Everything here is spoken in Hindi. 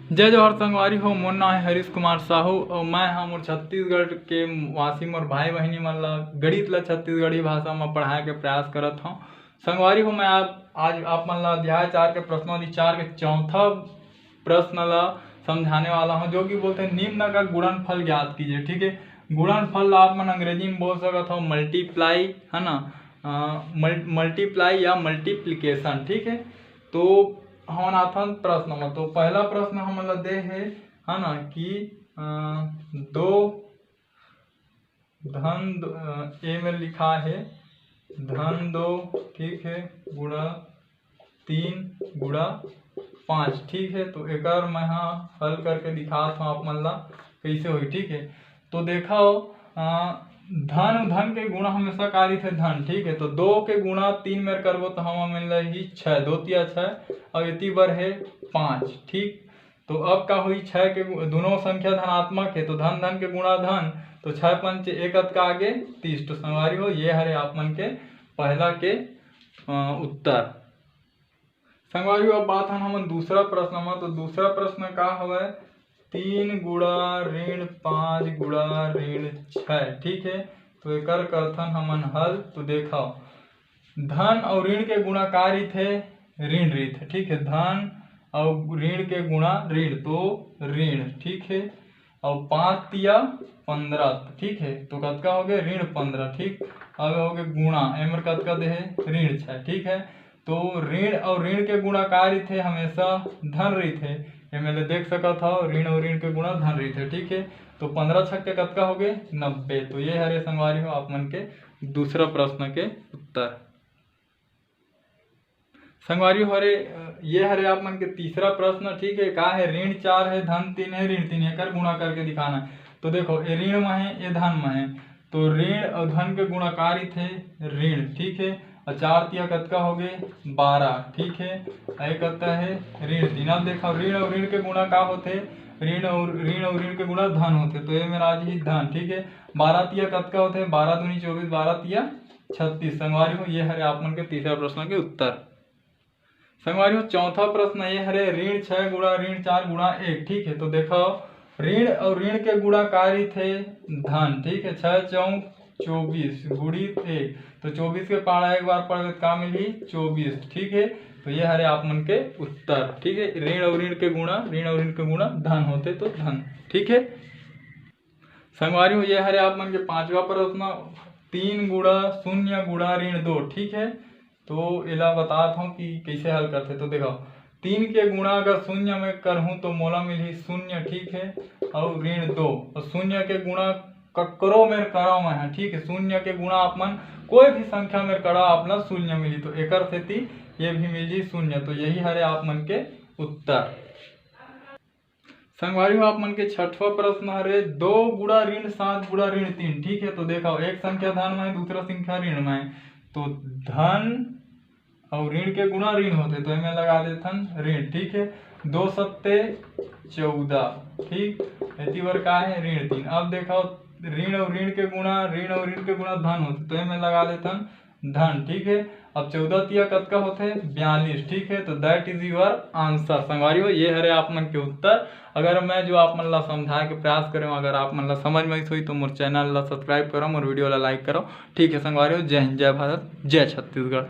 जय जवाहर संगवारी हो। मोर नाम है हरीश कुमार साहू और मैं मोर छत्तीसगढ़ के वासी मोर भाई बहनी मन ला गणित ला छत्तीसगढ़ी भाषा में पढ़ाए के प्रयास करत हूँ। संगवारी हो, मैं आज आप मन ला अध्याय 4 के प्रश्नोत्तरी 4 के चौथा प्रश्न ला समझाने वाला हूँ, जो कि बोलते हैं निम्न का गुणनफल ज्ञात कीजिए। ठीक है, गुणनफल आप मन अंग्रेजी में बोल सकते हो मल्टीप्लाई, है ना, मल्टीप्लाई या मल्टीप्लिकेशन। ठीक है, तो हम आथन प्रश्न में, तो पहला प्रश्न हम दे है ना कि दो धन ए में लिखा है धन 2, ठीक है, गुणा 3 गुणा 5। ठीक है, तो एक मैं हल करके दिखाता हूँ आप मन ला कैसे हुई। ठीक है, तो देखो धन धन के गुणा हमेशा कार्य थे धन। ठीक है, तो 2 के गुणा 3 में करबो तो हम मिल रही 6, 2 तिया 6 और इतनी बार है 5। ठीक, तो अब का हुई 6 के दोनों संख्या धनात्मक है तो धन धन के गुणा धन, तो 6 पंच 1 का आगे 30। तो संगवारी हो ये हरे आप मन के पहला के उत्तर। संगवारी अब बात हम दूसरा प्रश्न में, तो दूसरा प्रश्न का हवे 3 गुणा ऋण 5 गुणा ऋण 6। ठीक है, तो एक करथन हमन हल। तो देखो धन और ऋण के गुणाकारी थे ऋण रीत। ठीक है, धन और ऋण के गुणा ऋण तो ऋण। ठीक है, और 5 तिया 15। ठीक है, तो कतका हो गए ऋण 15। ठीक, अब हो गए गुणा एमर कतका दे ऋण 6। ठीक है, तो ऋण और ऋण के गुणाकारी थे हमेशा धन रीत है, एमएलए देख सकत हो ऋण और ऋण के गुणा धन रीत है। ठीक है, तो 15 छक्के कतका हो गए 90। तो ये हरे संगवारी हो आप मन के दूसरा प्रश्न के उत्तर। संगवारी हो रे ये हरे आप मन के तीसरा प्रश्न। ठीक है, का है ऋण 4 है धन 3 है ऋण 3 है, कर गुणा करके दिखाना है। तो देखो ये ऋण में है ये धन में है, तो ऋण और धन के गुणाकारी थे ऋण। ठीक है, और 4 तिया कतका हो गए 12। ठीक है, एक कतका है ऋण 3। अब देखो ऋण और ऋण के गुणा का होते ऋण और ऋण के गुणा धन होते, तो ये मेरा आज ही धन। ठीक है, 12 तिया कतका होते 12 दूनी 24, 12 तिया 36। संगवारी हो ये हरे आप मन के तीसरा प्रश्न के उत्तर। संगवारी हो चौथा प्रश्न ये हरे ऋण 6 गुणा ऋण 4 गुणा 1। ठीक है, तो देखो ऋण और ऋण के गुणाकारी थे धन। ठीक है, 6 चौक 24 गुणित 1, तो 24 के पारा एक बार पढ़ का मिली 24। ठीक है, तो ये हरे आप मन के उत्तर। ठीक है, ऋण और ऋण के गुणा धन होते तो धन। ठीक है, संगवारी हो ये हरे आप मन के पांचवा प्रश्न 3 गुणा 0 गुणा ऋण 2। ठीक है, तो इला बताता हूँ कि कैसे हल करते। तो देखो 3 के गुणा अगर 0 में करहूँ तो मोला मिली 0। ठीक है, और ऋण 2 और 0 के गुणा ककरो में करा मैं है। ठीक है, 0 के गुणा आप मन कोई भी संख्या में करा अपना 0 मिली, तो एक सेती ये भी मिली 0। तो यही हरे आप मन के उत्तर। संगवारी हो आप मन के छठवा प्रश्न हरे 2 गुणा ऋण 7 गुणा ऋण 3। ठीक है, तो देखो एक संख्या धन में दूसरा संख्या ऋण में, तो धन और ऋण के गुणा ऋण होते, तो इनमें लगा देथन ऋण। ठीक है, 2 सत्ते 14। ठीक, इतनी बार का है ऋण 3। अब देखो ऋण और ऋण के गुणा धन होते, तो इनमें लगा देथन धन। ठीक है, अब 14 तिया कतका होते 42। ठीक है, तो दैट इज योर आंसर। संगवारी हो ये हरे आप मन के उत्तर। अगर मैं जो आप मन ला समझाए के प्रयास करें, अगर आप मन ला समझ में हुई तो मोर चैनल ला सब्सक्राइब करो, मोर वीडियो ला लाइक करो। ठीक है संगवारी हो, जय हिंद, जय भारत, जय छत्तीसगढ़।